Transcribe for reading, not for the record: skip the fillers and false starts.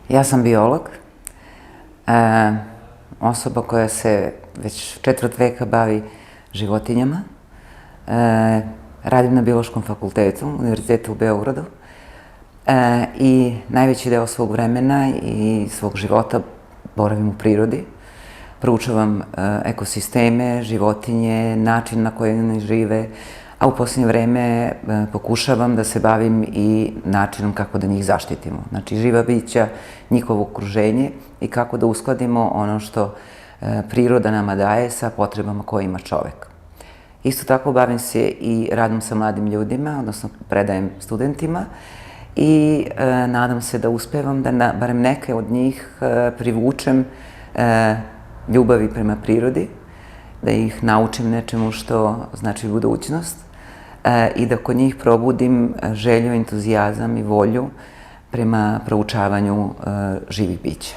Ja sam biolog, osoba koja se već četvrt veka bavi životinjama. Radim na Biološkom fakultetu Univerziteta u Beogradu i najveći deo svog vremena i svog života boravim u prirodi. Proučavam ekosisteme, životinje, način na koji one žive, a u posljednje vreme pokušavam da se bavim i načinom kako da njih zaštitimo. Znači, živa bića, njihovo okruženje i kako da uskladimo ono što priroda nama daje sa potrebama koje ima čovek. Isto tako bavim se i radom sa mladim ljudima, odnosno predajem studentima i nadam se da uspevam da barem neke od njih privučem ljubavi prema prirodi, da ih naučim nečemu što znači budućnost i da kod njih probudim želju, entuzijazam i volju prema proučavanju živih bića.